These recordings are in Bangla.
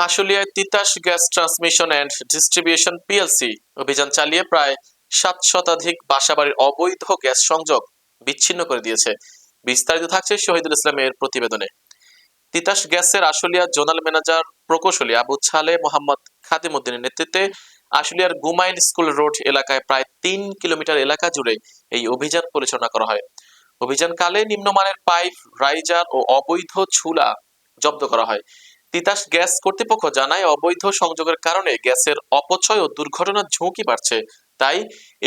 আশুলিয়ায় Titas gas transmission and distribution PLC অভিযান চালিয়ে প্রায় 7 শতাধিক বাসাবাড়ির অবৈধ গ্যাস সংযোগ বিচ্ছিন্ন করে দিয়েছে। বিস্তারিত থাকছে শহীদুল ইসলামের প্রতিবেদনে। তিতাস গ্যাসের আশুলিয়া জোনাল ম্যানেজার প্রকৌশলী আবু ছালে মোহাম্মদ খাদিমউদ্দিনের নেতৃত্বে আশুলিয়ার গুমাইল স্কুল রোড এলাকায় প্রায় 3 কিলোমিটার এলাকা জুড়ে এই অভিযান পরিচালনা করা হয়। অভিযানকালে নিম্নমানের পাইপ, রাইজার ও অবৈধ চুলা জব্দ করা হয়। তিতাস গ্যাস কর্তৃপক্ষ জানায়, অবৈধ সংযোগের কারণে গ্যাসের অপচয় ও দুর্ঘটনার ঝুঁকি বাড়ছে। তাই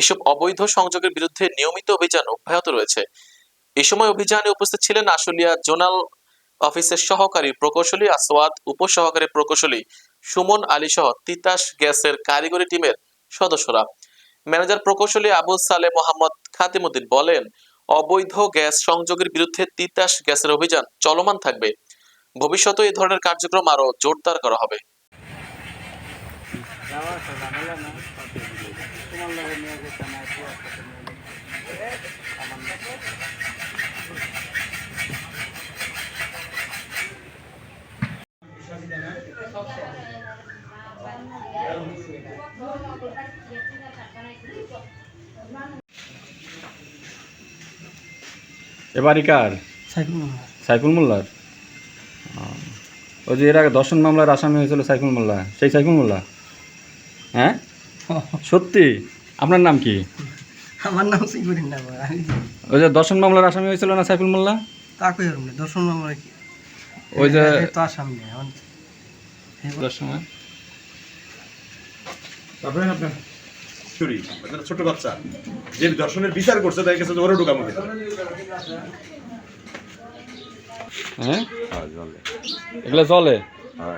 এসব অবৈধ সংযোগের বিরুদ্ধে নিয়মিত অভিযান অব্যাহত রয়েছে। এ সময় অভিযানে উপস্থিত ছিলেন আশুলিয়া জোনাল অফিসের সহকারী প্রকৌশলী আসওয়াদ, উপসহকারী প্রকৌশলী সুমন আলী সহ তিতাস গ্যাসের কারিগরি টিমের সদস্যরা। ম্যানেজার প্রকৌশলী আবু সালে মোহাম্মদ খাদিমউদ্দিন বলেন, অবৈধ গ্যাস সংযোগের বিরুদ্ধে তিতাস গ্যাসের অভিযান চলমান থাকবে। ভবিষ্যতে এই ধরনের কার্যক্রম আরো জোরদার করা হবে। এবারই কার? সাইফুল মোল্লার। ওই যে এর আগে ধর্ষণ মামলার আসামি হয়েছিল সাইফুল মোল্লা, সেই সাইফুল মোল্লা? হ্যাঁ, সত্যি? আপনার নাম কি? আমার নাম সিকিউরিটি না। ওই যে ধর্ষণ মামলার আসামি হয়েছিল না সাইফুল মোল্লা? তা কই হরম না, দর্শন মামলা কি? ওই যে তো আসামি না এখন দর্শন আপনার চুরি ছোট বাচ্চা যে দর্শনের বিচার করছে তাই কাছে ওরা ঢুকামো। হ্যাঁ, এগুলো চলে। হ্যাঁ,